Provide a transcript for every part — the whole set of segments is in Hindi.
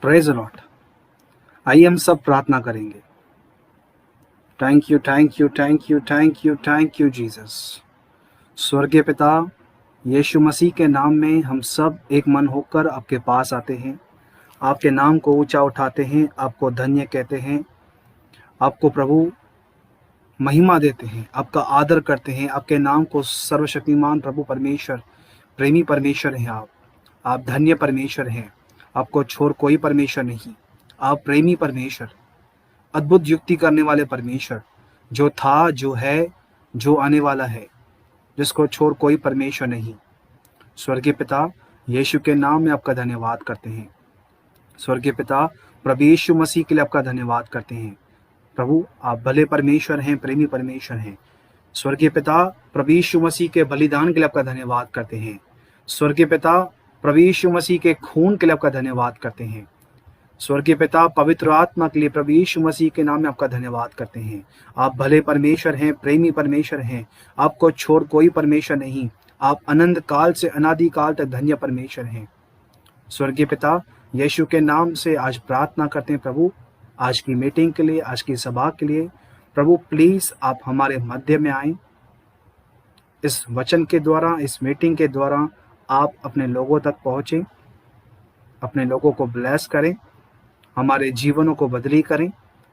Praise Lord. आइए हम सब प्रार्थना करेंगे। Thank you, thank you, thank you, thank you, thank you Jesus. स्वर्गीय पिता, यीशु मसीह के नाम में हम सब एक मन होकर आपके पास आते हैं, आपके नाम को ऊंचा उठाते हैं, आपको धन्य कहते हैं, आपको प्रभु महिमा देते हैं, आपका आदर करते हैं। आपके नाम को सर्वशक्तिमान प्रभु परमेश्वर, प्रेमी परमेश्वर हैं आप धन्य परमेश्वर हैं। आपको छोड़ कोई परमेश्वर नहीं। आप प्रेमी परमेश्वर, अद्भुत युक्ति करने वाले परमेश्वर, जो था, जो है, जो आने वाला है, जिसको छोड़ कोई परमेश्वर नहीं। स्वर्गीय पिता, यीशु के नाम में आपका धन्यवाद करते हैं। स्वर्गीय पिता, प्रभु यीशु मसीह के लिए आपका धन्यवाद करते हैं। प्रभु, आप भले परमेश्वर हैं, प्रेमी परमेश्वर हैं। स्वर्गीय पिता, प्रभु यीशु मसीह के बलिदान के लिए आपका धन्यवाद करते हैं। स्वर्गीय पिता, प्रभु यीशु मसीह के खून के लिए आपका धन्यवाद करते हैं। स्वर्गीय पिता, पवित्र आत्मा के लिए प्रभु यीशु मसीह के नाम में आपका धन्यवाद करते हैं। आप भले परमेश्वर हैं, प्रेमी परमेश्वर हैं। आपको छोड़ कोई परमेश्वर नहीं। आप अनंत काल से अनादि काल तक धन्य परमेश्वर हैं। स्वर्गीय पिता, यीशु के नाम से आज प्रार्थना करते हैं प्रभु, आज की मीटिंग के लिए, आज की सभा के लिए। प्रभु प्लीज आप हमारे मध्य में आए। इस वचन के द्वारा, इस मीटिंग के द्वारा आप अपने लोगों तक पहुँचे, अपने लोगों को ब्लेस करें, हमारे जीवनों को बदली करें,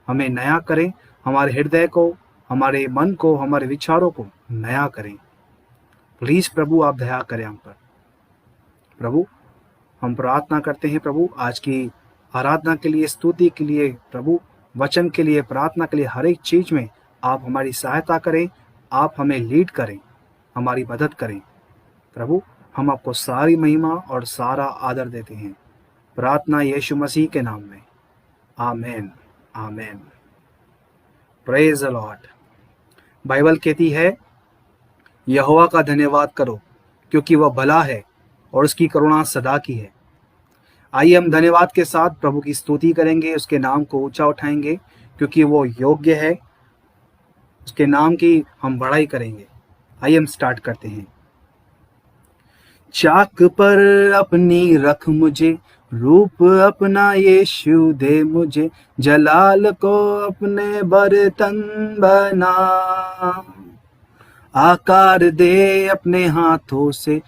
हमें नया करें, हमारे हृदय को, हमारे मन को, हमारे विचारों को नया करें। प्लीज प्रभु आप दया करें हम पर। प्रभु हम प्रार्थना करते हैं प्रभु, आज की आराधना के लिए, स्तुति के लिए, प्रभु वचन के लिए, प्रार्थना के लिए, हर एक चीज में आप हमारी सहायता करें, आप हमें लीड करें, हमारी मदद करें। प्रभु हम आपको सारी महिमा और सारा आदर देते हैं। प्रार्थना यीशु मसीह के नाम में, आमेन, आमेन। Praise the lord. बाइबल कहती है, यहोवा का धन्यवाद करो क्योंकि वह भला है और उसकी करुणा सदा की है। आइए हम धन्यवाद के साथ प्रभु की स्तुति करेंगे, उसके नाम को ऊंचा उठाएंगे क्योंकि वो योग्य है। उसके नाम की हम बड़ाई करेंगे। आइए हम स्टार्ट करते हैं। चाक पर अपनी रख मुझे, रूप अपना यीशु दे मुझे, जलाल को अपने बर्तन बना, आकार दे अपने हाथों से,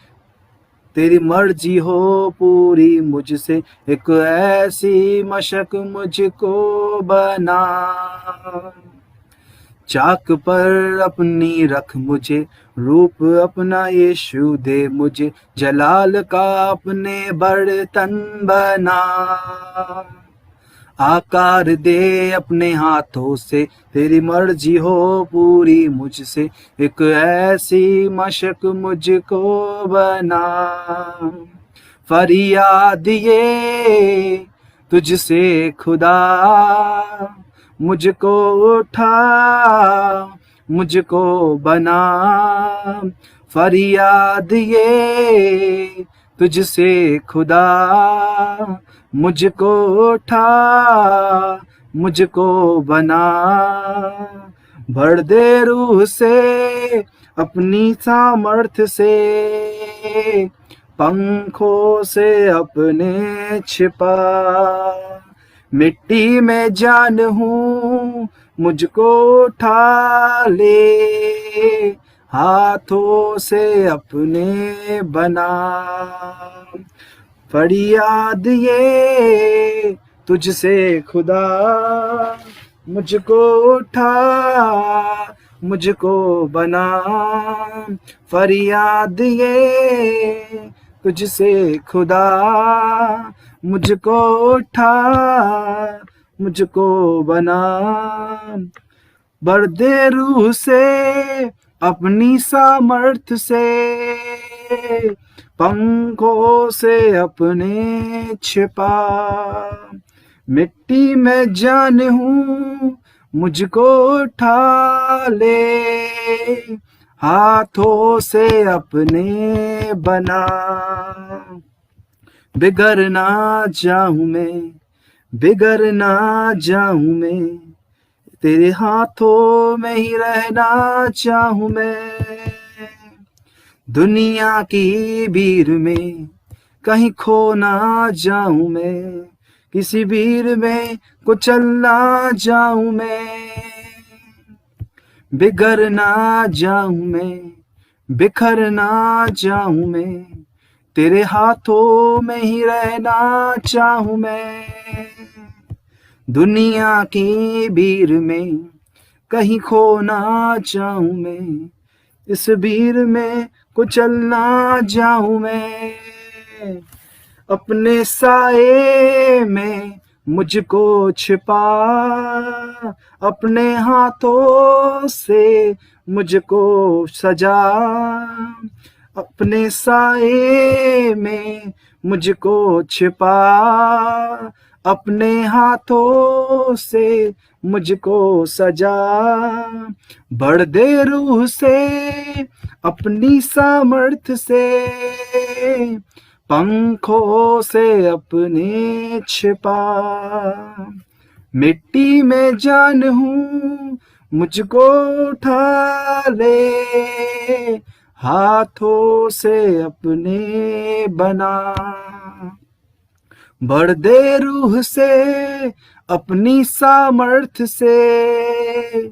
तेरी मर्जी हो पूरी मुझसे, एक ऐसी मशक मुझको बना। चाक पर अपनी रख मुझे, रूप अपना यीशु दे मुझे, जलाल का अपने बर्तन बना, आकार दे अपने हाथों से, तेरी मर्जी हो पूरी मुझसे, एक ऐसी मशक मुझको बना। फरियाद ये तुझसे खुदा, मुझको उठा, मुझको बना। फरियाद ये तुझसे खुदा, मुझको उठा, मुझको बना। भर दे रूह से अपनी सामर्थ्य से, पंखों से अपने छिपा। मिट्टी में जान हूँ, मुझको उठा ले, हाथों से अपने बना। फरियाद ये तुझसे खुदा, मुझको उठा, मुझको बना। फरियाद ये तुझसे खुदा, मुझको उठा, मुझको बना। भर दे रूह से अपनी सामर्थ्य से, पंखों से अपने छिपा। मिट्टी में जान हूँ, मुझको उठा ले, हाथों से अपने बना। बिगड़ ना जाऊं मैं, बिगड़ ना जाऊं मैं, तेरे हाथों में ही रहना चाहूं मैं। दुनिया की भीड़ में कहीं खो ना जाऊं मैं, किसी भीड़ में कुचल ना जाऊं मैं, बिगड़ ना जाऊं मैं, बिखर ना जाऊं मैं, तेरे हाथों में ही रहना चाहूं मैं। दुनिया की भीड़ में कहीं खो ना जाऊं मैं, इस भीड़ में कुचल ना जाऊं मैं। अपने साए में मुझको छिपा, अपने हाथों से मुझको सजा, अपने साए में मुझको छिपा, अपने हाथों से मुझको सजा। बढ़ दे रूह से अपनी सामर्थ से, पंखों से अपने छिपा। मिट्टी में जान हूँ मुझको उठा ले, हाथों से अपने बना। बढ़ दे रूह से अपनी सामर्थ से,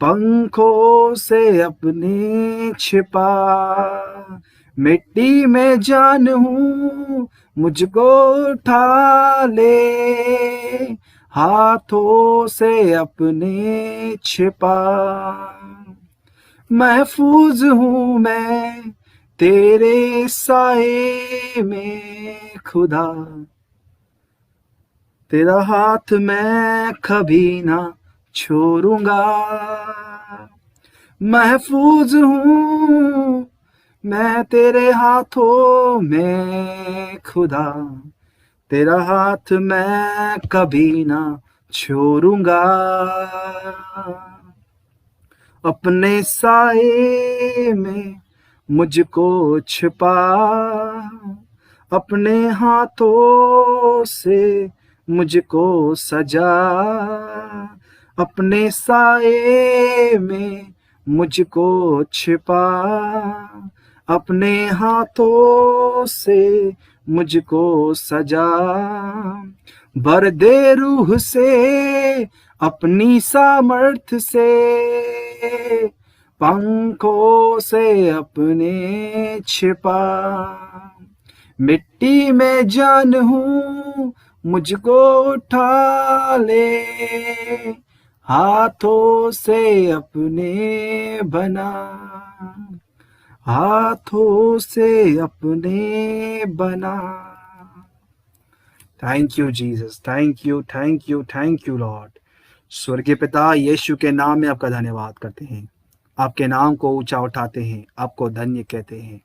पंखों से अपने छिपा। मिट्टी में जान हूँ मुझको उठा ले, हाथों से अपने छिपा। महफूज हूँ मैं तेरे साए में खुदा, तेरा हाथ मैं कभी ना छोड़ूंगा। महफूज हूँ मैं तेरे हाथों में खुदा, तेरा हाथ मैं कभी ना छोड़ूंगा। अपने साए में मुझको छिपा, अपने हाथों से मुझको सजा। अपने साए में मुझको छिपा, अपने हाथों से मुझको सजा। भर दे रूह से अपनी सामर्थ से, पंखों से अपने छिपा। मिट्टी में जान हूँ मुझको उठा ले, हाथों से अपने बना, हाथों से अपने बना। Thank you Jesus, thank you, thank you, thank you Lord. स्वर्गीय पिता, यीशु के नाम में आपका धन्यवाद करते हैं, आपके नाम को ऊंचा उठाते हैं, आपको धन्य कहते हैं,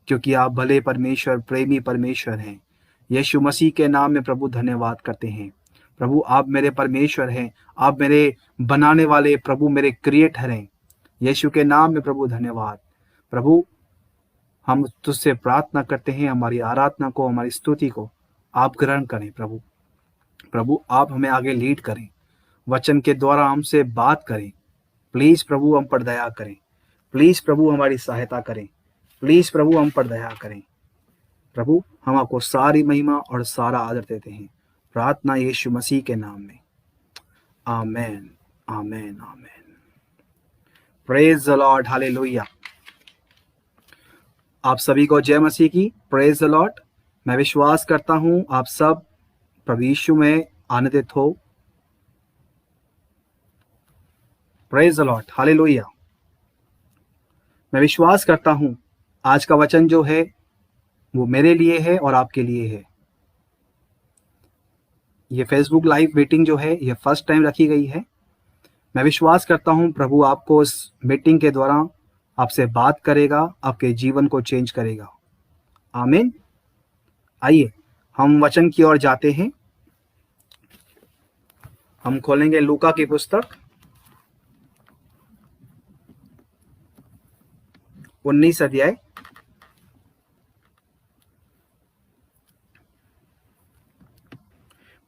क्योंकि आप भले परमेश्वर, प्रेमी परमेश्वर हैं। यीशु मसीह के नाम में प्रभु धन्यवाद करते हैं। प्रभु आप मेरे परमेश्वर हैं, आप मेरे बनाने वाले, प्रभु मेरे क्रिएटर हैं। यीशु के नाम में प्रभु धन्यवाद। प्रभु हम तुझसे प्रार्थना करते हैं, हमारी आराधना को, हमारी स्तुति को आप ग्रहण करें। प्रभु प्रभु आप हमें आगे लीड करें, वचन के द्वारा हमसे बात करें। प्लीज प्रभु हम पर दया करें, प्लीज प्रभु हमारी सहायता करें, प्लीज प्रभु हम पर दया करें। प्रभु हम आपको सारी महिमा और सारा आदर देते हैं, प्रार्थना यीशु मसीह के नाम में, आमेन, आमेन, आमेन। प्रेज द लॉर्ड, हालेलुया। आप सभी को जय मसीह की, प्रेज द लॉर्ड। मैं विश्वास करता हूं आप सब प्रभु यीशु में आनंदित हो। Praise the lord, hallelujah. मैं विश्वास करता हूं आज का वचन जो है वो मेरे लिए है और आपके लिए है। ये फेसबुक लाइव मीटिंग जो है ये फर्स्ट टाइम रखी गई है। मैं विश्वास करता हूं प्रभु आपको इस मीटिंग के दौरान आपसे बात करेगा, आपके जीवन को चेंज करेगा। आमीन। आइए हम वचन की ओर जाते हैं। हम खोलेंगे लूका की पुस्तक 19 अध्याय।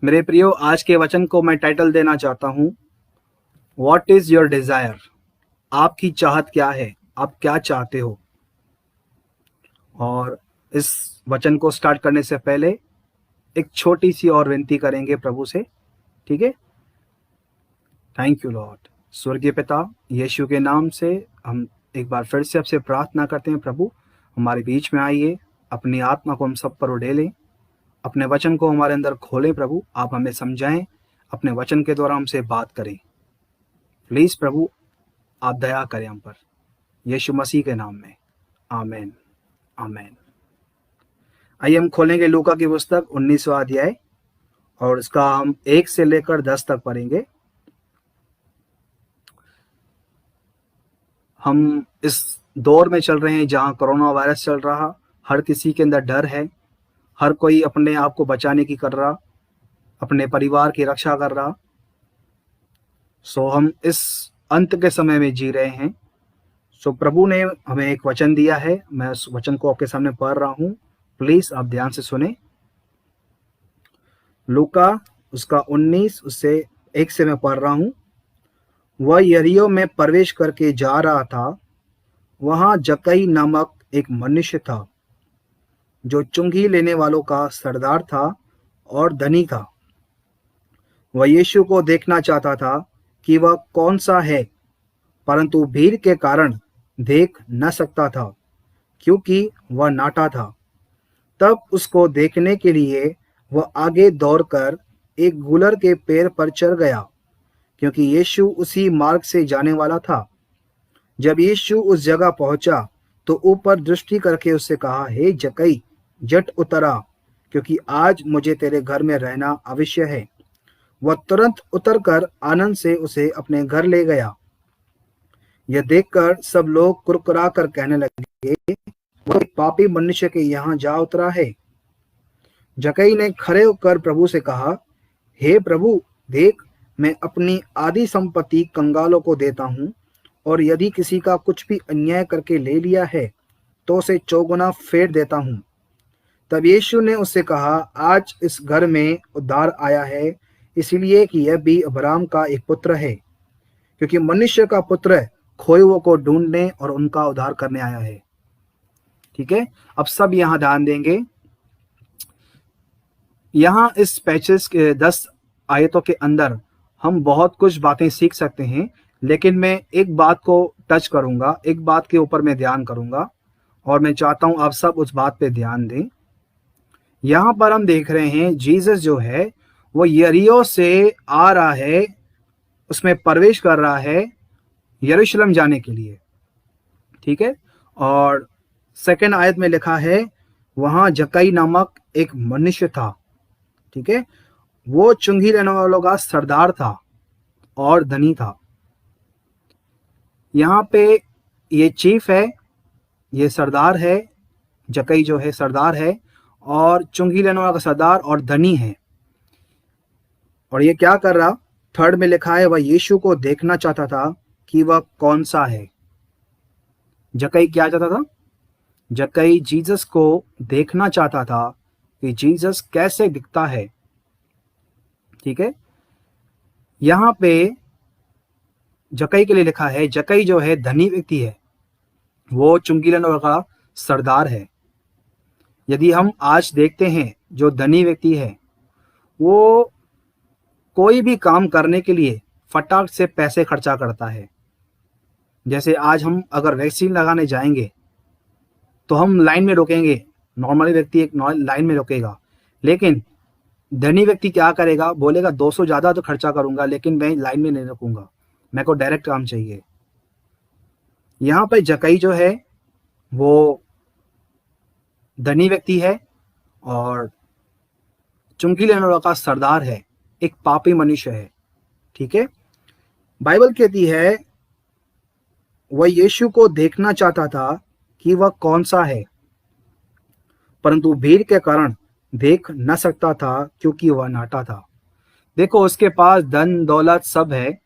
मेरे प्रियो, आज के वचन को मैं टाइटल देना चाहता हूं, व्हाट इज योर डिजायर। आपकी चाहत क्या है, आप क्या चाहते हो। और इस वचन को स्टार्ट करने से पहले एक छोटी सी और विनती करेंगे प्रभु से, ठीक है। Thank you Lord. स्वर्गीय पिता, यीशु के नाम से हम एक बार फिर से आपसे प्रार्थना करते हैं प्रभु, हमारे बीच में आइए, अपनी आत्मा को हम सब पर उड़ेलें, अपने वचन को हमारे अंदर खोलें प्रभु, आप हमें समझाएं, अपने वचन के द्वारा हमसे बात करें। प्लीज प्रभु आप दया करें हम पर, यीशु मसीह के नाम में, आमेन आमेन। आइए हम खोलेंगे लूका की पुस्तक 19वां अध्याय और इसका हम 1 से लेकर 10 तक पढ़ेंगे। हम इस दौर में चल रहे हैं जहां कोरोना वायरस चल रहा, हर किसी के अंदर डर है, हर कोई अपने आप को बचाने की कर रहा, अपने परिवार की रक्षा कर रहा। सो हम इस अंत के समय में जी रहे हैं। सो प्रभु ने हमें एक वचन दिया है, मैं उस वचन को आपके सामने पढ़ रहा हूं, प्लीज आप ध्यान से सुने। लूका उसका 19 उससे 1 से मैं पढ़ रहा हूं। वह यरीहो में प्रवेश करके जा रहा था, वहां जक्कई नामक एक मनुष्य था जो चुंगी लेने वालों का सरदार था और धनी था। वह यीशु को देखना चाहता था कि वह कौन सा है, परंतु भीड़ के कारण देख न सकता था क्योंकि वह नाटा था। तब उसको देखने के लिए वह आगे दौड़कर एक गुलर के पेड़ पर चढ़ गया, क्योंकि यीशु उसी मार्ग से जाने वाला था। जब यीशु उस जगह पहुंचा तो ऊपर दृष्टि करके उससे कहा, हे जक्कई, झट उतरा, क्योंकि आज मुझे तेरे घर में रहना अवश्य है। वह तुरंत उतरकर आनंद से उसे अपने घर ले गया। यह देखकर सब लोग कुरकुरा कर कहने लगे, वह एक पापी मनुष्य के यहाँ जा उतरा है। जक्कई ने खड़े होकर प्रभु से कहा, हे प्रभु, देख, मैं अपनी आधी संपत्ति कंगालों को देता हूँ, और यदि किसी का कुछ भी अन्याय करके ले लिया है तो उसे चौगुना फेर देता हूँ। तब यीशु ने उससे कहा, आज इस घर में उद्धार आया है, इसलिए कि यह भी अब्राहम का एक पुत्र है, क्योंकि मनुष्य का पुत्र खोए हुओं को ढूंढने और उनका उद्धार करने आया है। ठीक है, अब सब यहाँ ध्यान देंगे। यहाँ इस पैचेस के 10 आयतों के अंदर हम बहुत कुछ बातें सीख सकते हैं, लेकिन मैं एक बात को टच करूंगा, एक बात के ऊपर मैं ध्यान करूंगा, और मैं चाहता हूं आप सब उस बात पे ध्यान दें। यहाँ पर हम देख रहे हैं जीसस जो है वो यरीहो से आ रहा है, उसमें प्रवेश कर रहा है यरूशलेम जाने के लिए। ठीक है, और सेकंड आयत में लिखा है वहां जक्कई नामक एक मनुष्य था। ठीक है, वो चुंगी लेने वालों का सरदार था और धनी था। यहाँ पे ये चीफ है, ये सरदार है, जक्कई जो है सरदार है, और चुंगी लेने वाला का सरदार और धनी है। और ये क्या कर रहा, थर्ड में लिखा है वह यीशु को देखना चाहता था कि वह कौन सा है। जक्कई क्या चाहता था? जक्कई जीसस को देखना चाहता था कि जीसस कैसे दिखता है। ठीक है, यहाँ पे जक्कई के लिए लिखा है, जक्कई जो है धनी व्यक्ति है, वो चुंगी लेने वाला का सरदार है। यदि हम आज देखते हैं जो धनी व्यक्ति है वो कोई भी काम करने के लिए फटाक से पैसे खर्चा करता है। जैसे आज हम अगर वैक्सीन लगाने जाएंगे तो हम लाइन में रुकेंगे, नॉर्मली व्यक्ति एक लाइन में रुकेगा, लेकिन धनी व्यक्ति क्या करेगा, बोलेगा 200 ज़्यादा तो खर्चा करूंगा लेकिन मैं लाइन में नहीं रुकूंगा, मेरे को डायरेक्ट काम चाहिए। यहाँ पे जक्कई जो है वो धनी व्यक्ति है और चुंगी लेने वाला का सरदार है, एक पापी मनुष्य है। ठीक है, बाइबल कहती है वह यीशु को देखना चाहता था कि वह कौन सा है, परंतु भीड़ के कारण देख न सकता था क्योंकि वह नाटा था। देखो, उसके पास धन दौलत सब है,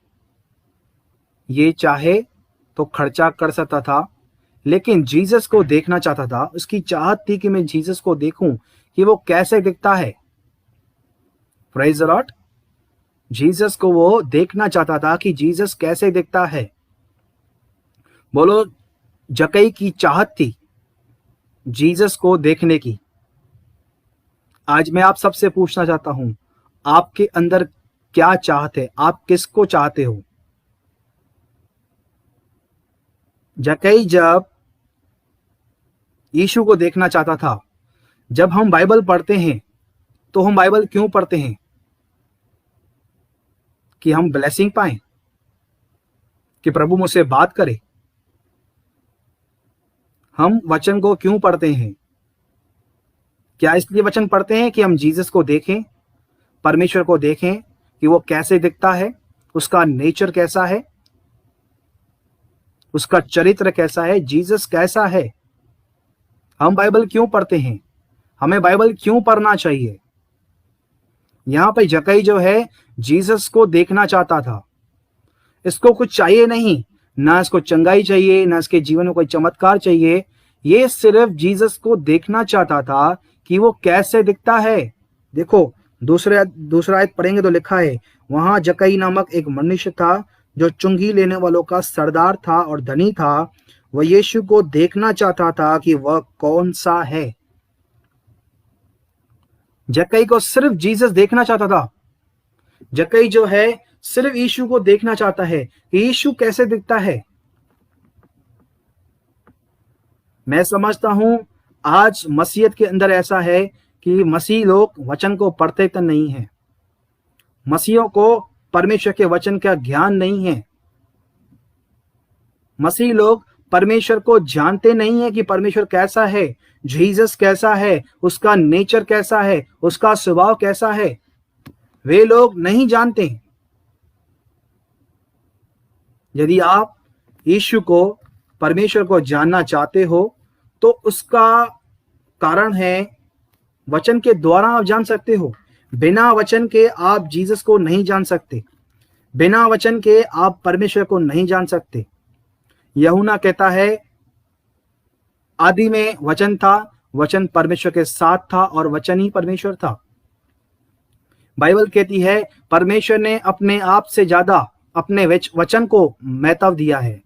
ये चाहे तो खर्चा कर सकता था, लेकिन जीसस को देखना चाहता था। उसकी चाहत थी कि मैं जीसस को देखूं कि वो कैसे दिखता है। Praise the Lord. जीसस को वो देखना चाहता था कि जीसस कैसे दिखता है। बोलो, जक्कई की चाहत थी जीसस को देखने की। आज मैं आप सबसे पूछना चाहता हूं, आपके अंदर क्या चाहत है? आप किसको चाहते हो? जक्कई जब यीशु को देखना चाहता था, जब हम बाइबल पढ़ते हैं तो हम बाइबल क्यों पढ़ते हैं? कि हम ब्लेसिंग पाएं, कि प्रभु मुझसे बात करे। हम वचन को क्यों पढ़ते हैं? क्या इसलिए वचन पढ़ते हैं कि हम जीसस को देखें, परमेश्वर को देखें कि वो कैसे दिखता है, उसका नेचर कैसा है, उसका चरित्र कैसा है, जीसस कैसा है? हम बाइबल क्यों पढ़ते हैं? हमें बाइबल क्यों पढ़ना चाहिए? यहां पे जक्कई जो है जीसस को देखना चाहता था। इसको कुछ चाहिए नहीं, ना इसको चंगाई चाहिए, ना इसके जीवन में कोई चमत्कार चाहिए। ये सिर्फ जीसस को देखना चाहता था कि वो कैसे दिखता है। देखो, दूसरा आयत पढ़ेंगे तो लिखा है, वहां जक्कई नामक एक मनुष्य था जो चुंगी लेने वालों का सरदार था और धनी था। वह यीशु को देखना चाहता था कि वह कौन सा है। जक्कई को सिर्फ जीसस देखना चाहता था। जक्कई जो है सिर्फ यीशु को देखना चाहता है कि यीशु कैसे दिखता है। मैं समझता हूं आज मसीहत के अंदर ऐसा है कि मसीह लोग वचन को पढ़ते तो नहीं है। मसीहों को परमेश्वर के वचन का ज्ञान नहीं है। मसीह लोग परमेश्वर को जानते नहीं है कि परमेश्वर कैसा है, जीसस कैसा है, उसका नेचर कैसा है, उसका स्वभाव कैसा है। वे लोग नहीं जानते। यदि आप यीशु को, परमेश्वर को जानना चाहते हो तो उसका कारण है वचन के द्वारा आप जान सकते हो। बिना वचन के आप जीसस को नहीं जान सकते। बिना वचन के आप परमेश्वर को नहीं जान सकते। यूहन्ना कहता है, आदि में वचन था, वचन परमेश्वर के साथ था और वचन ही परमेश्वर था। बाइबल कहती है परमेश्वर ने अपने आप से ज्यादा अपने वचन को महत्व दिया है।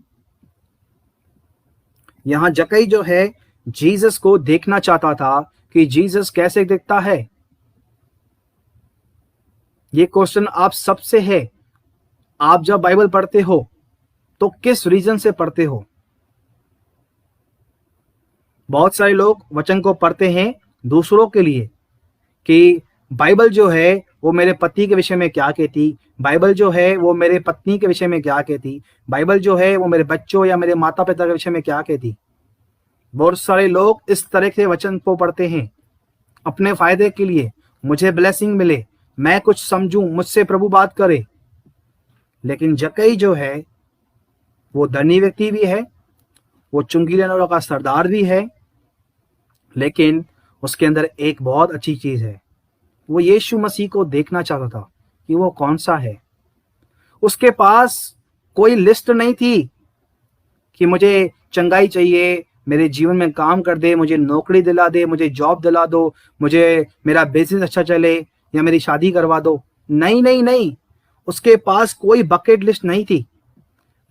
यहां जक्कई जो है जीसस को देखना चाहता था कि जीसस कैसे दिखता है। ये क्वेश्चन आप सबसे है। आप जब बाइबल पढ़ते हो तो किस रीजन से पढ़ते हो? बहुत सारे लोग वचन को पढ़ते हैं दूसरों के लिए, कि बाइबल जो है वो मेरे पति के विषय में क्या कहती, बाइबल जो है वो मेरे पत्नी के विषय में क्या कहती, बाइबल जो है वो मेरे बच्चों या मेरे माता पिता के विषय में क्या कहती। बहुत सारे लोग इस तरह के वचन को पढ़ते हैं अपने फायदे के लिए, मुझे ब्लेसिंग मिले, मैं कुछ समझूं, मुझसे प्रभु बात करे। लेकिन जक्कई जो है वो धनी व्यक्ति भी है, वो चुंगी लेने वालों का सरदार भी है, लेकिन उसके अंदर एक बहुत अच्छी चीज है। वो यीशु मसीह को देखना चाहता था कि वो कौन सा है। उसके पास कोई लिस्ट नहीं थी कि मुझे चंगाई चाहिए, मेरे जीवन में काम कर दे, मुझे नौकरी दिला दे, मुझे जॉब दिला दो, मुझे मेरा बिजनेस अच्छा चले या मेरी शादी करवा दो। नहीं नहीं नहीं, उसके पास कोई बकेट लिस्ट नहीं थी।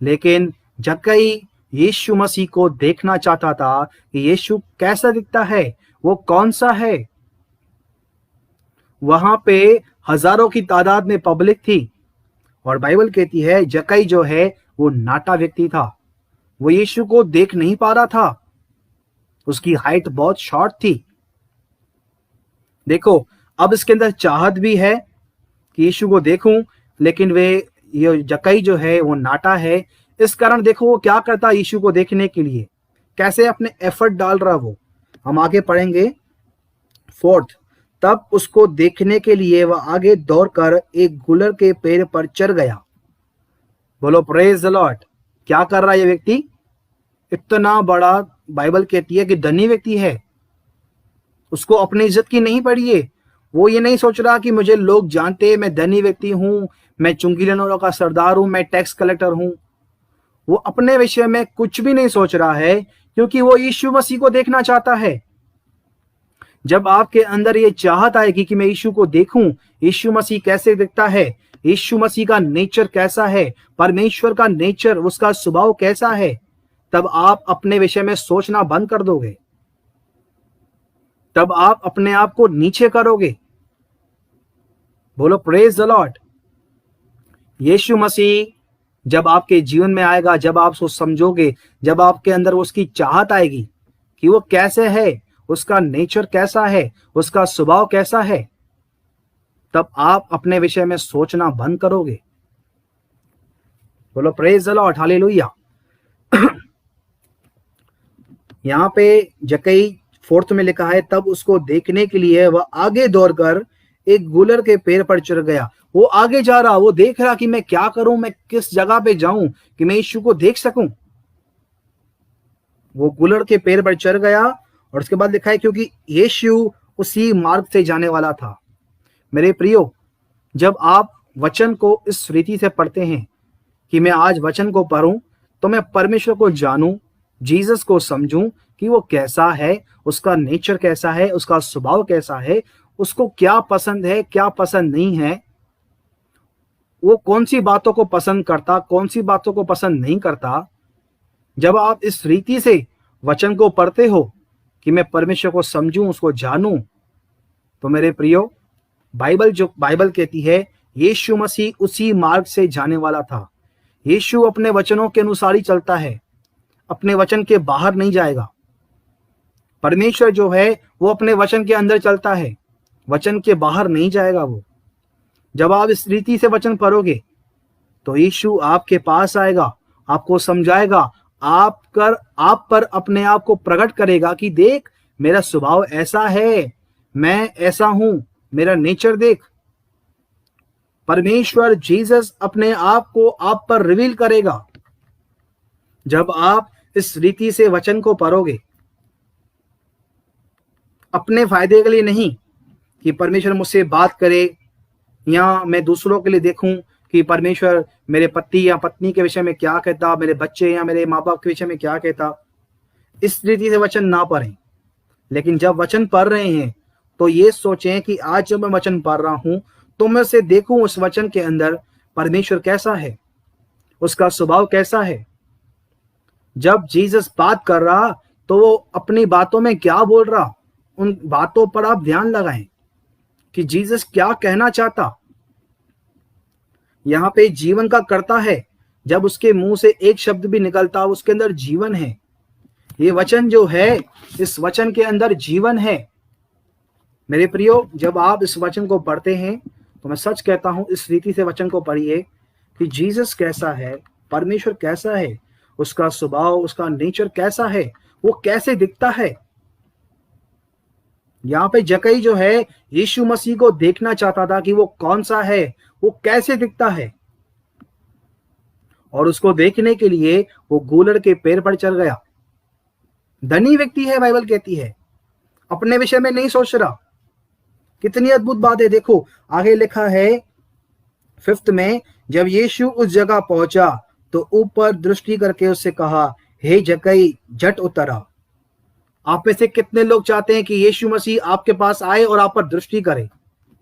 लेकिन जक्कई यीशु मसीह को देखना चाहता था कि यीशु कैसा दिखता है, वो कौन सा है। वहां पे हजारों की तादाद में पब्लिक थी और बाइबल कहती है जक्कई जो है वो नाटा व्यक्ति था। वो यीशु को देख नहीं पा रहा था, उसकी हाइट बहुत शॉर्ट थी। देखो, अब इसके अंदर चाहत भी है कि यीशु को देखूं, लेकिन ये जक्कई जो है वो नाटा है। इस कारण देखो वो क्या करता यीशु को देखने के लिए, कैसे अपने एफर्ट डाल रहा वो। हम आगे पढ़ेंगे 4। तब उसको देखने के लिए वह आगे दौड़कर एक गुलर के पेड़ पर चढ़ गया। बोलो प्रेज द लॉर्ड। क्या कर रहा है ये व्यक्ति? इतना बड़ा, बाइबल कहती है कि धनी व्यक्ति है, उसको अपनी इज्जत की नहीं पड़ी है। वो ये नहीं सोच रहा कि मुझे लोग जानते, मैं धनी व्यक्ति हूं, मैं चुंगी लेने वालों का सरदार हूं, मैं टैक्स कलेक्टर हूं। वो अपने विषय में कुछ भी नहीं सोच रहा है, क्योंकि वो यीशु मसीह को देखना चाहता है। जब आपके अंदर ये चाहत आएगी कि मैं यीशु को देखूं, यीशु मसीह कैसे दिखता है, यीशु मसीह का नेचर कैसा है, परमेश्वर का नेचर, उसका स्वभाव कैसा है, तब आप अपने विषय में सोचना बंद कर दोगे। तब आप अपने आप को नीचे करोगे। बोलो प्रेज द लॉर्ड। यीशु मसीह जब आपके जीवन में आएगा, जब आप उसको समझोगे, जब आपके अंदर उसकी चाहत आएगी कि वो कैसे है, उसका नेचर कैसा है, उसका स्वभाव कैसा है, तब आप अपने विषय में सोचना बंद करोगे। बोलो प्रेज द लॉर्ड, हालेलुया। यहां पे जकई 4 में लिखा है, तब उसको देखने के लिए वह आगे दौड़कर एक गुलर के पेड़ पर चढ़ गया। वो आगे जा रहा, वो देख रहा कि मैं क्या करूं, मैं किस जगह पे जाऊं कि मैं यीशु को देख सकूं। वो गुलर के पेड़ पर चढ़ गया और उसके बाद लिखा है क्योंकि यीशु उसी मार्ग से जाने वाला था। मेरे प्रियो, जब आप वचन को इस रीति से पढ़ते हैं कि मैं आज वचन को पढ़ूं तो मैं परमेश्वर को जानूं, जीसस को समझूं कि वो कैसा है, उसका नेचर कैसा है, उसका स्वभाव कैसा है, उसको क्या पसंद है, क्या पसंद नहीं है, वो कौन सी बातों को पसंद करता, कौन सी बातों को पसंद नहीं करता। जब आप इस रीति से वचन को पढ़ते हो कि मैं परमेश्वर को समझूं, उसको जानूं, तो मेरे प्रियो, बाइबल कहती है यीशु मसीह उसी मार्ग से जाने वाला था। यीशु अपने वचनों के अनुसार ही चलता है, अपने वचन के बाहर नहीं जाएगा। परमेश्वर जो है वो अपने वचन के अंदर चलता है, वचन के बाहर नहीं जाएगा वो। जब आप इस रीति से वचन पढ़ोगे तो यीशु आपके पास आएगा, आपको समझाएगा, आप पर अपने आप को प्रकट करेगा कि देख मेरा स्वभाव ऐसा है, मैं ऐसा हूं, मेरा नेचर देख। परमेश्वर जीसस अपने आप को आप पर रिवील करेगा जब आप इस रीति से वचन को पढ़ोगे। अपने फायदे के लिए नहीं कि परमेश्वर मुझसे बात करे या मैं दूसरों के लिए देखूं कि परमेश्वर मेरे पति या पत्नी के विषय में क्या कहता, मेरे बच्चे या मेरे माँ बाप के विषय में क्या कहता। इस रीति से वचन ना पढ़ें, लेकिन जब वचन पढ़ रहे हैं तो ये सोचें कि आज जब मैं वचन पढ़ रहा हूं तो मैं उसे देखूं उस वचन के अंदर परमेश्वर कैसा है, उसका स्वभाव कैसा है। जब जीसस बात कर रहा तो वो अपनी बातों में क्या बोल रहा, उन बातों पर आप ध्यान लगाएं कि जीसस क्या कहना चाहता। यहां पे जीवन का कर्ता है, जब उसके मुंह से एक शब्द भी निकलता उसके अंदर जीवन है। ये वचन जो है, इस वचन के अंदर जीवन है। मेरे प्रियो, जब आप इस वचन को पढ़ते हैं तो मैं सच कहता हूं, इस रीति से वचन को पढ़िए कि जीसस कैसा है, परमेश्वर कैसा है, उसका स्वभाव, उसका नेचर कैसा है, वो कैसे दिखता है। यहाँ पे जकई जो है यीशु मसीह को देखना चाहता था कि वो कौन सा है, वो कैसे दिखता है, और उसको देखने के लिए वो गूलर के पेड़ पर चढ़ गया। धनी व्यक्ति है, बाइबल कहती है, अपने विषय में नहीं सोच रहा। कितनी अद्भुत बात है। देखो आगे लिखा है 5 में, जब यीशु उस जगह पहुंचा तो ऊपर दृष्टि करके उससे कहा, हे जकई झट उतरा। आप में से कितने लोग चाहते हैं कि यीशु मसीह आपके पास आए और आप पर दृष्टि करे?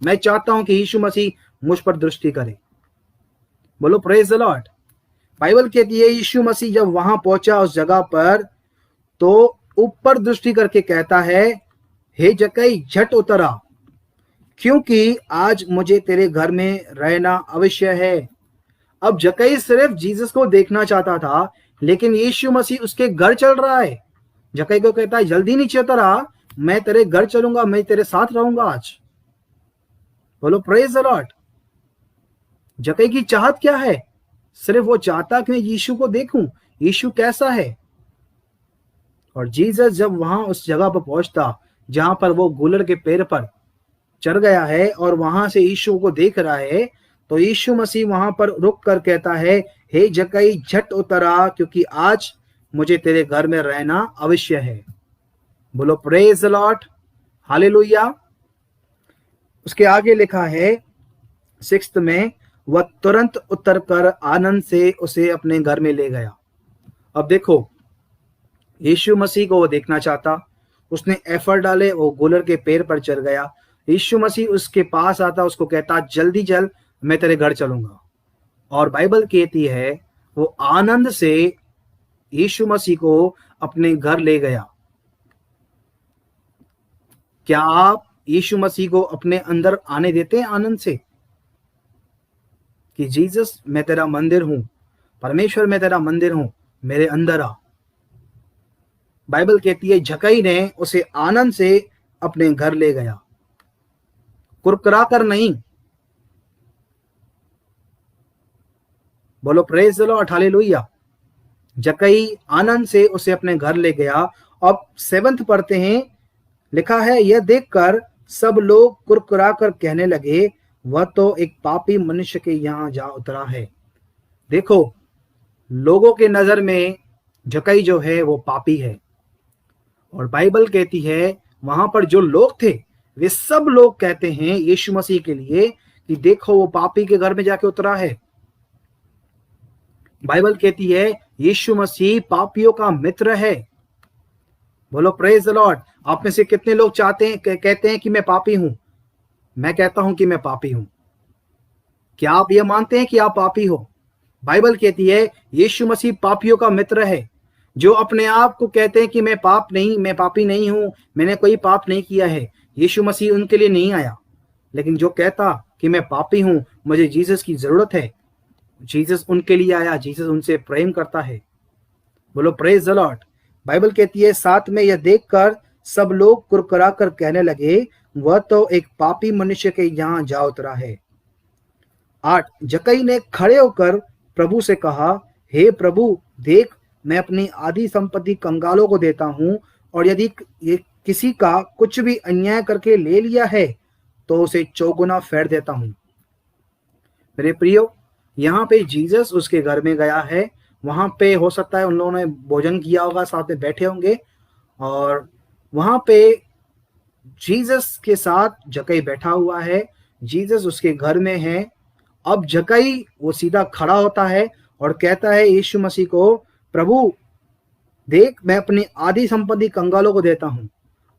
मैं चाहता हूं कि यीशु मसीह मुझ पर दृष्टि करे। बोलो प्रेज द लॉर्ड। बाइबल कहती है यीशु मसीह जब वहां पहुंचा उस जगह पर तो ऊपर दृष्टि करके कहता है, हे जकई झट उतरा, क्योंकि आज मुझे तेरे घर में रहना अवश्य है। अब जकई सिर्फ जीसस को देखना चाहता था, लेकिन यीशु मसीह उसके घर चल रहा है। जकई को कहता है, जल्दी नीचे उतरा, मैं तेरे घर चलूंगा, मैं तेरे साथ रहूंगा आज। बोलो प्रेज द लॉर्ड। जकई की चाहत क्या है? सिर्फ वो चाहता कि मैं यीशु को देखूं, यीशु कैसा है। और जीसस जब वहां उस जगह पर पहुंचता जहां पर वो गूलर के पेड़ पर चढ़ गया है और वहां से यीशु को देख रहा है, तो यीशु मसीह वहां पर रुक कर कहता है, हे जकई झट उतरा, क्योंकि आज मुझे तेरे घर में रहना अवश्य है। बोलो प्रेज द लॉर्ड, हालेलुया। उसके आगे लिखा है 6 में, वह तुरंत उतरकर आनंद से उसे अपने घर में ले गया। अब देखो, यीशु मसीह को वो देखना चाहता, उसने एफर्ट डाले, वो गूलर के पेड़ पर चढ़ गया। यीशु मसीह उसके पास आता, उसको कहता, जल्दी चल, मैं तेरे घर चलूंगा। और बाइबल कहती है वो आनंद से यीशु मसीह को अपने घर ले गया। क्या आप यीशु मसीह को अपने अंदर आने देते हैं आनंद से कि जीसस मैं तेरा मंदिर हूं, परमेश्वर मैं तेरा मंदिर हूं, मेरे अंदर आ। बाइबल कहती है जक्कई ने उसे आनंद से अपने घर ले गया, कुरकुरा कर नहीं। बोलो प्रेज द लॉर्ड, हालेलुया। जक्कई आनंद से उसे अपने घर ले गया। अब 7 पढ़ते हैं, लिखा है यह देखकर सब लोग कुरकुरा कर कहने लगे वह तो एक पापी मनुष्य के यहाँ जा उतरा है। देखो, लोगों के नजर में जक्कई जो है वो पापी है, और बाइबल कहती है वहां पर जो लोग थे वे सब लोग कहते हैं यीशु मसीह के लिए कि देखो वो पापी के घर में जाके उतरा है। बाइबल कहती है यीशु मसीह पापियों का मित्र है। बोलो प्रेज द लॉर्ड। आप में से कितने लोग चाहते हैं कहते हैं कि मैं पापी हूं? मैं कहता हूं कि मैं पापी हूं। क्या आप ये मानते हैं कि आप पापी हो? बाइबल कहती है यीशु मसीह पापियों का मित्र है। जो अपने आप को कहते हैं कि मैं पापी नहीं हूं, मैंने कोई पाप नहीं किया है, यीशु मसीह उनके लिए नहीं आया। लेकिन जो कहता कि मैं पापी हूं, मुझे जीसस की जरूरत है, जीसस उनके लिए आया, जीसस उनसे प्रेम करता है। बोलो प्रेज द लॉर्ड। बाइबल कहती है 7 में यह देखकर सब लोग कुरकुरा कर कहने लगे वह तो एक पापी मनुष्य के यहाँ जा उतरा है। 8 जक्कई ने खड़े होकर प्रभु से कहा, हे प्रभु देख, मैं अपनी आधी संपत्ति कंगालों को देता हूं, और यदि ये किसी का कुछ भी अन्याय करके ले लिया है तो उसे चौगुना फेर देता हूं। मेरे प्रियो, यहाँ पे जीसस उसके घर में गया है। वहां पे हो सकता है उन लोगों ने भोजन किया होगा, साथ में बैठे होंगे, और वहां पे जीसस के साथ जक्कई बैठा हुआ है। जीसस उसके घर में है। अब जक्कई वो सीधा खड़ा होता है और कहता है यीशु मसीह को, प्रभु देख, मैं अपनी आधी संपत्ति कंगालों को देता हूं।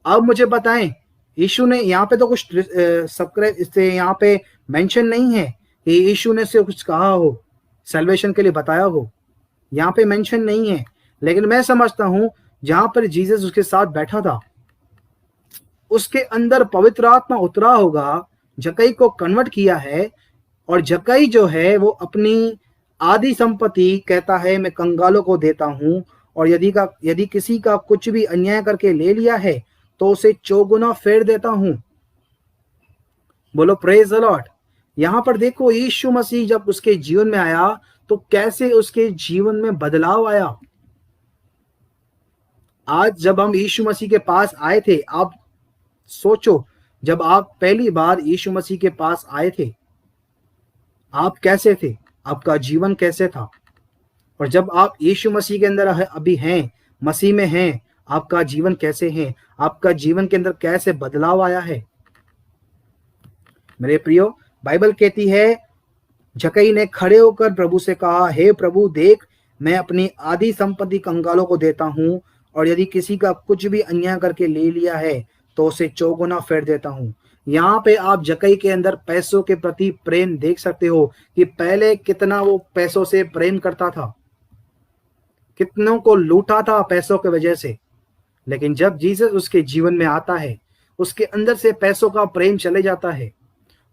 अब मुझे बताएं, यीशु ने यहाँ पे तो कुछ सब्सक्राइब इससे यहाँ पे मेंशन नहीं है कि यीशु ने से कुछ कहा हो, सैल्वेशन के लिए बताया हो, यहाँ पे मेंशन नहीं है। लेकिन मैं समझता हूं जहां पर जीसस उसके साथ बैठा था उसके अंदर पवित्र आत्मा उतरा होगा, जक्कई को कन्वर्ट किया है, और जक्कई जो है वो अपनी आधी संपत्ति कहता है मैं कंगालों को देता हूं, और यदि किसी का कुछ भी अन्याय करके ले लिया है तो उसे चौगुना फेर देता हूं। बोलो प्रेज द लॉर्ड। यहां पर देखो यीशु मसीह जब उसके जीवन में आया तो कैसे उसके जीवन में बदलाव आया। आज जब हम यीशु मसीह के पास आए थे, आप सोचो, जब आप पहली बार यीशु मसीह के पास आए थे आप कैसे थे, आपका जीवन कैसे था, और जब आप यीशु मसीह के अंदर अभी हैं, मसीह में हैं, आपका जीवन कैसे है, आपका जीवन के अंदर कैसे बदलाव आया है। मेरे प्रियो, बाइबल कहती है जक्कई ने खड़े होकर प्रभु से कहा, हे प्रभु देख, मैं अपनी आधी संपत्ति कंगालों को देता हूं, और यदि किसी का कुछ भी अन्याय करके ले लिया है तो उसे चौगुना फेर देता हूं। यहाँ पे आप जक्कई के अंदर पैसों के प्रति प्रेम देख सकते हो कि पहले कितना वो पैसों से प्रेम करता था, कितनों को लूटा था पैसों की वजह से। लेकिन जब जीसस उसके जीवन में आता है, उसके अंदर से पैसों का प्रेम चले जाता है,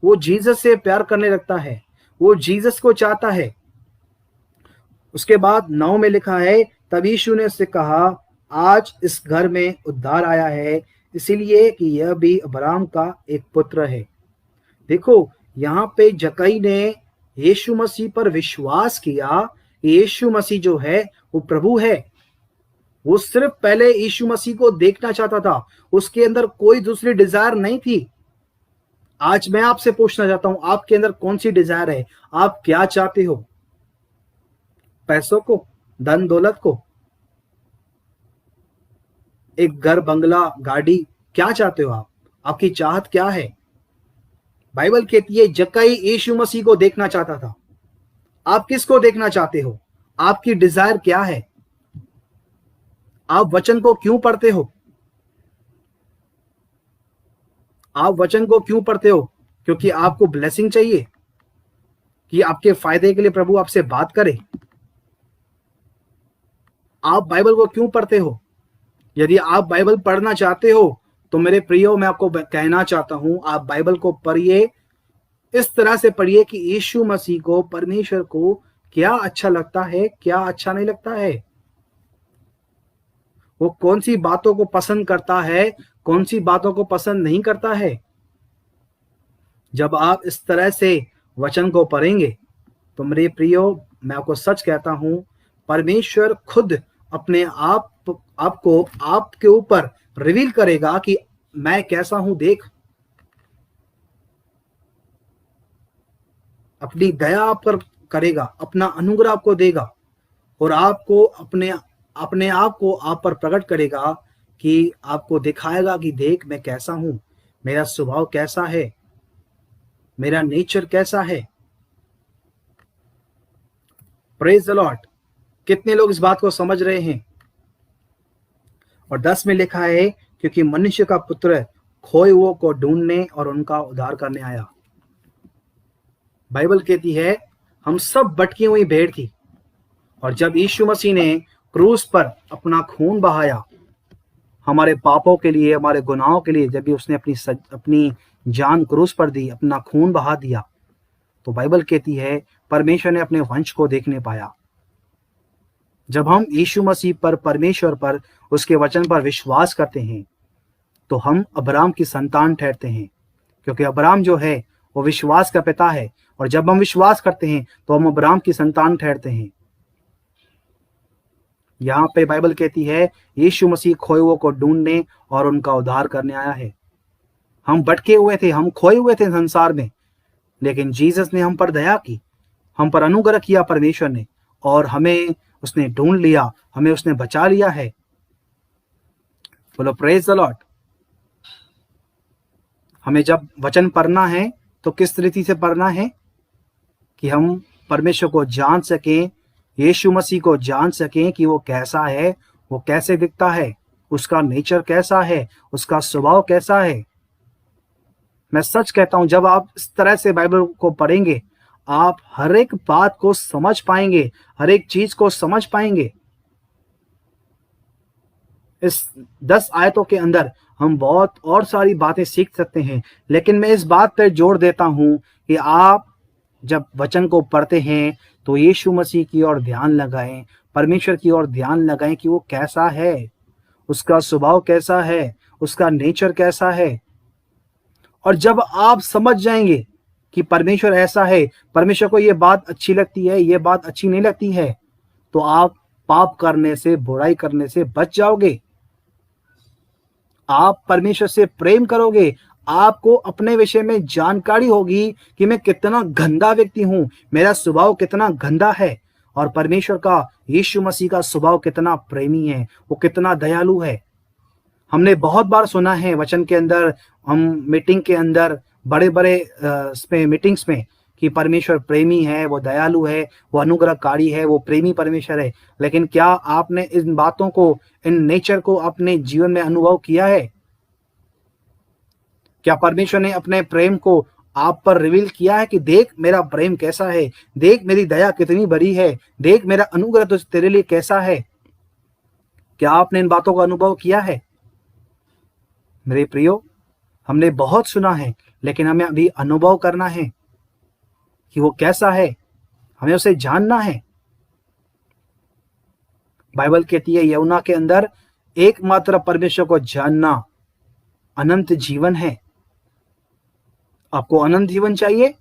वो जीसस से प्यार करने लगता है, वो जीसस को चाहता है। उसके बाद 9 में लिखा है, तब यीशु ने उससे कहा, आज इस घर में उद्धार आया है, इसीलिए कि यह भी अब्राहम का एक पुत्र है। देखो, यहाँ पे जक्कई ने यीशु मसीह पर विश्वास किया। यीशु मसीह जो है वो प्रभु है। वो सिर्फ पहले यीशु मसीह को देखना चाहता था, उसके अंदर कोई दूसरी डिजायर नहीं थी। आज मैं आपसे पूछना चाहता हूं, आपके अंदर कौन सी डिजायर है? आप क्या चाहते हो? पैसों को, धन दौलत को, एक घर, बंगला, गाड़ी, क्या चाहते हो आप? आपकी चाहत क्या है? बाइबल कहती है जक्कई यीशु मसीह को देखना चाहता था। आप किसको देखना चाहते हो? आपकी डिजायर क्या है? आप वचन को क्यों पढ़ते हो? आप वचन को क्यों पढ़ते हो? क्योंकि आपको ब्लेसिंग चाहिए, कि आपके फायदे के लिए प्रभु आपसे बात करे? आप बाइबल को क्यों पढ़ते हो? यदि आप बाइबल पढ़ना चाहते हो तो मेरे प्रियो, मैं आपको कहना चाहता हूं, आप बाइबल को पढ़िए, इस तरह से पढ़िए कि यीशु मसीह को, परमेश्वर को क्या अच्छा लगता है, क्या अच्छा नहीं लगता है, वो कौन सी बातों को पसंद करता है, कौन सी बातों को पसंद नहीं करता है। जब आप इस तरह से वचन को पढ़ेंगे तो मेरे प्रियो, मैं आपको सच कहता हूं, परमेश्वर खुद अपने आपको आपके ऊपर रिवील करेगा कि मैं कैसा हूं। देख, अपनी दया आप पर करेगा, अपना अनुग्रह आपको देगा और आपको अपने आप को आप पर प्रकट करेगा, कि आपको दिखाएगा कि देख मैं कैसा हूं, मेरा स्वभाव कैसा है, मेरा नेचर कैसा है। Praise the Lord. कितने लोग इस बात को समझ रहे हैं? और 10 में लिखा है, क्योंकि मनुष्य का पुत्र खोए हुओं को ढूंढने और उनका उद्धार करने आया। बाइबल कहती है हम सब भटकी हुई भेड़ थी, और जब यीशु मसीह ने क्रूस पर अपना खून बहाया हमारे पापों के लिए, हमारे गुनाहों के लिए, जब भी उसने अपनी जान क्रूस पर दी, अपना खून बहा दिया, तो बाइबल कहती है परमेश्वर ने अपने वंश को देखने पाया। जब हम यीशु मसीह पर, परमेश्वर पर, उसके वचन पर विश्वास करते हैं तो हम अब्राहम की संतान ठहरते हैं, क्योंकि अब्राहम जो है वो विश्वास का पिता है, और जब हम विश्वास करते हैं तो हम अब्राहम की संतान ठहरते हैं। यहाँ पे बाइबल कहती है यीशु मसीह खोए हुओं को ढूंढने और उनका उद्धार करने आया है। हम भटके हुए थे, हम खोए हुए थे संसार में, लेकिन जीसस ने हम पर दया की, हम पर अनुग्रह किया परमेश्वर ने, और हमें उसने ढूंढ लिया, हमें उसने बचा लिया है। बोलो प्रेज द लॉर्ड। हमें जब वचन पढ़ना है तो किस रीति से पढ़ना है कि हम परमेश्वर को जान सकें, यीशु मसीह को जान सकें कि वो कैसा है, वो कैसे दिखता है, उसका नेचर कैसा है, उसका स्वभाव कैसा है। मैं सच कहता हूं, जब आप इस तरह से बाइबल को पढ़ेंगे आप हर एक बात को समझ पाएंगे, हर एक चीज को समझ पाएंगे। इस 10 आयतों के अंदर हम बहुत और सारी बातें सीख सकते हैं, लेकिन मैं इस बात पर जोर देता हूं कि आप जब वचन को पढ़ते हैं तो यीशु मसीह की ओर ध्यान लगाएं, परमेश्वर की ओर ध्यान लगाएं कि वो कैसा है, उसका स्वभाव कैसा है, उसका नेचर कैसा है। और जब आप समझ जाएंगे कि परमेश्वर ऐसा है, परमेश्वर को ये बात अच्छी लगती है, ये बात अच्छी नहीं लगती है, तो आप पाप करने से, बुराई करने से बच जाओगे। आप परमेश्वर से प्रेम करोगे, आपको अपने विषय में जानकारी होगी कि मैं कितना गंदा व्यक्ति हूं, मेरा स्वभाव कितना गंदा है, और परमेश्वर का, यीशु मसीह का स्वभाव कितना प्रेमी है, वो कितना दयालु है। हमने बहुत बार सुना है वचन के अंदर, हम मीटिंग के अंदर, बड़े बड़े मीटिंग्स में, कि परमेश्वर प्रेमी है, वो दयालु है, वो अनुग्रहकारी है, वो प्रेमी परमेश्वर है। लेकिन क्या आपने इन बातों को, इन नेचर को अपने जीवन में अनुभव किया है? क्या परमेश्वर ने अपने प्रेम को आप पर रिवील किया है कि देख मेरा प्रेम कैसा है, देख मेरी दया कितनी बड़ी है, देख मेरा अनुग्रह तो तेरे लिए कैसा है? क्या आपने इन बातों का अनुभव किया है? मेरे प्रियो, हमने बहुत सुना है, लेकिन हमें अभी अनुभव करना है कि वो कैसा है, हमें उसे जानना है। बाइबल कहती है यूहन्ना के अंदर, एकमात्र परमेश्वर को जानना अनंत जीवन है। आपको अनंत जीवन चाहिए,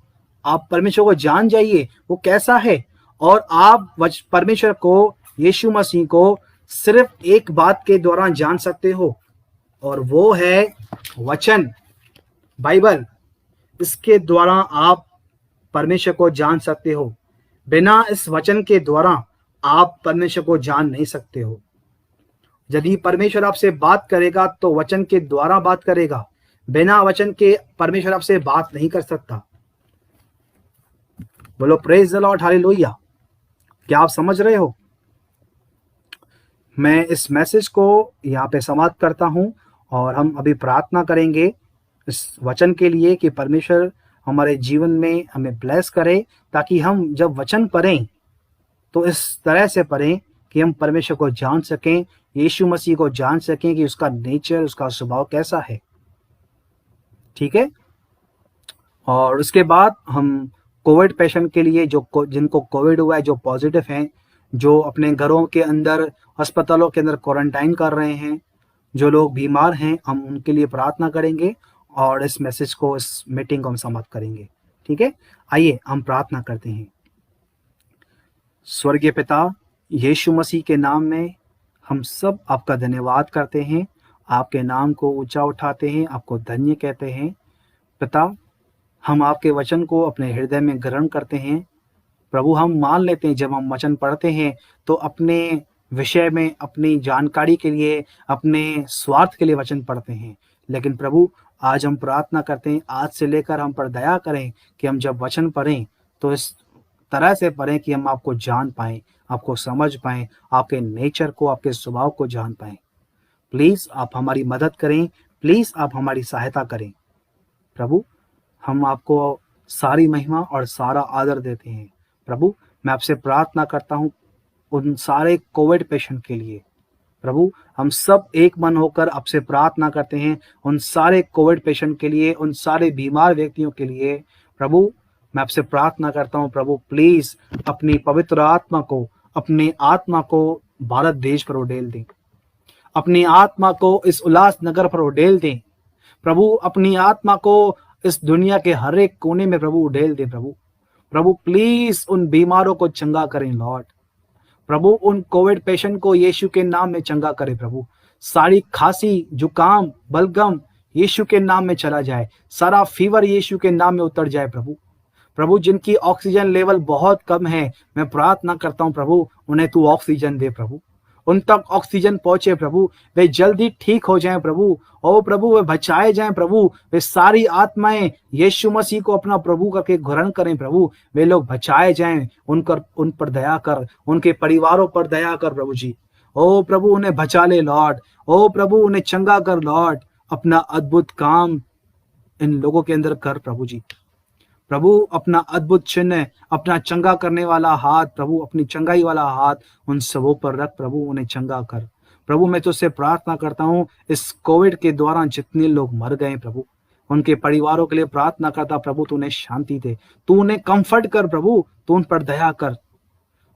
आप परमेश्वर को जान जाइए वो कैसा है, और आप परमेश्वर को, यीशु मसीह को सिर्फ एक बात के द्वारा जान सकते हो, और वो है वचन, बाइबल। इसके द्वारा आप परमेश्वर को जान सकते हो। बिना इस वचन के द्वारा आप परमेश्वर को जान नहीं सकते हो। यदि परमेश्वर आपसे बात करेगा तो वचन के द्वारा बात करेगा, बिना वचन के परमेश्वर आपसे बात नहीं कर सकता। बोलो प्रेज द लॉर्ड, हालेलुया। क्या आप समझ रहे हो? मैं इस मैसेज को यहाँ पे समाप्त करता हूँ, और हम अभी प्रार्थना करेंगे इस वचन के लिए कि परमेश्वर हमारे जीवन में हमें ब्लेस करे, ताकि हम जब वचन पढ़ें तो इस तरह से पढ़ें कि हम परमेश्वर को जान सकें, यीशु मसीह को जान सकें कि उसका नेचर, उसका स्वभाव कैसा है। ठीक है। और उसके बाद हम कोविड पेशेंट के लिए जिनको कोविड हुआ है, जो पॉजिटिव हैं, जो अपने घरों के अंदर, अस्पतालों के अंदर क्वारंटाइन कर रहे हैं, जो लोग बीमार हैं, हम उनके लिए प्रार्थना करेंगे और इस मैसेज को, इस मीटिंग को हम समाप्त करेंगे। ठीक है। आइए हम प्रार्थना करते हैं। स्वर्गीय पिता, यीशु मसीह के नाम में हम सब आपका धन्यवाद करते हैं, आपके नाम को ऊंचा उठाते हैं, आपको धन्य कहते हैं। पिता, हम आपके वचन को अपने हृदय में ग्रहण करते हैं। प्रभु, हम मान लेते हैं जब हम वचन पढ़ते हैं तो अपने विषय में, अपनी जानकारी के लिए, अपने स्वार्थ के लिए वचन पढ़ते हैं। लेकिन प्रभु, आज हम प्रार्थना करते हैं, आज से लेकर हम पर दया करें कि हम जब वचन पढ़ें तो इस तरह से पढ़ें कि हम आपको जान पाएं, आपको समझ पाएं, आपके नेचर को, आपके स्वभाव को जान पाएं। प्लीज़ आप हमारी मदद करें, प्लीज़ आप हमारी सहायता करें। प्रभु, हम आपको सारी महिमा और सारा आदर देते हैं। प्रभु, मैं आपसे प्रार्थना करता हूँ उन सारे कोविड पेशेंट के लिए। प्रभु, हम सब एक मन होकर आपसे प्रार्थना करते हैं उन सारे कोविड पेशेंट के लिए, उन सारे बीमार व्यक्तियों के लिए। प्रभु, मैं आपसे प्रार्थना करता हूँ, प्रभु प्लीज अपनी पवित्र आत्मा को, अपनी आत्मा को भारत देश पर उड़ेल दें, अपनी आत्मा को इस उल्लासनगर पर उड़ेल दें। प्रभु, अपनी आत्मा को इस दुनिया के हर एक कोने में प्रभु उड़ेल दें। प्रभु प्लीज उन बीमारों को चंगा करें लॉर्ड। प्रभु, उन कोविड पेशेंट को यीशु के नाम में चंगा करे। प्रभु, सारी खांसी, जुकाम, बलगम यीशु के नाम में चला जाए, सारा फीवर यीशु के नाम में उतर जाए। प्रभु, जिनकी ऑक्सीजन लेवल बहुत कम है, मैं प्रार्थना करता हूँ प्रभु, उन्हें तू ऑक्सीजन दे। प्रभु, उन तक ऑक्सीजन पहुंचे। प्रभु, वे जल्दी ठीक हो जाएं। प्रभु, ओ प्रभु, वे बचाए जाएं। प्रभु, वे सारी आत्माएं यीशु मसीह को अपना प्रभु करके ग्रहण करें। प्रभु, वे लोग बचाए जाएं। उन पर दया कर, उनके परिवारों पर दया कर। प्रभु जी, ओ प्रभु, उन्हें बचा ले लॉर्ड। ओ प्रभु, उन्हें चंगा कर लॉर्ड। अपना अद्भुत काम इन लोगों के अंदर कर प्रभु जी। प्रभु, अपना अद्भुत चिन्ह, अपना चंगा करने वाला हाथ, प्रभु अपनी चंगाई वाला हाथ उन सबों पर रख। प्रभु, उन्हें चंगा कर। प्रभु, मैं तुझसे प्रार्थना करता हूँ, इस कोविड के दौरान जितने लोग मर गए प्रभु, उनके परिवारों के लिए प्रार्थना करता प्रभु, तू उन्हें शांति दे, तू उन्हें कंफर्ट कर। प्रभु, तू उन पर दया कर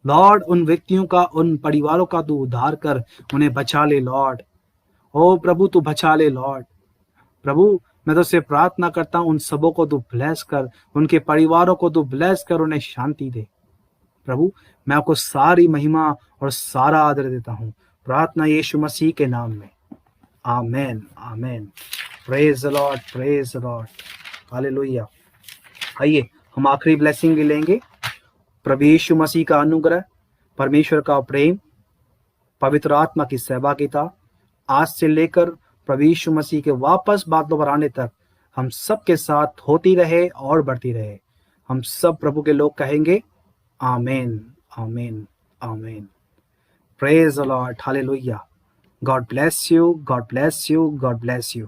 लॉर्ड। उन व्यक्तियों का, उन परिवारों का तू उद्धार कर, उन्हें बचा ले लॉर्ड। ओ प्रभु, तू बचा ले लॉर्ड। प्रभु, मैं तुझसे प्रार्थना करता हूँ, उन सबों को तू ब्लेस कर, उनके परिवारों को तू ब्लेस कर, उन्हें शांति दे। प्रभु, मैं आपको सारी महिमा और सारा आदर देता हूँ, प्रार्थना यीशु मसीह के नाम में। आमेन, आमेन। Praise the lord, praise the lord, हालेलुया। आइए हम आखिरी ब्लेसिंग भी लेंगे। प्रभु यीशु मसीह का अनुग्रह, परमेश्वर का प्रेम, पवित्र आत्मा की सहभागिता आज से लेकर प्रभु यीशु मसीह के वापस बातों पर आने तक हम सब के साथ होती रहे और बढ़ती रहे। हम सब प्रभु के लोग कहेंगे आमेन, आमेन, आमेन। प्रेज द लॉर्ड, हालेलुया। God bless you, God bless you, God bless you.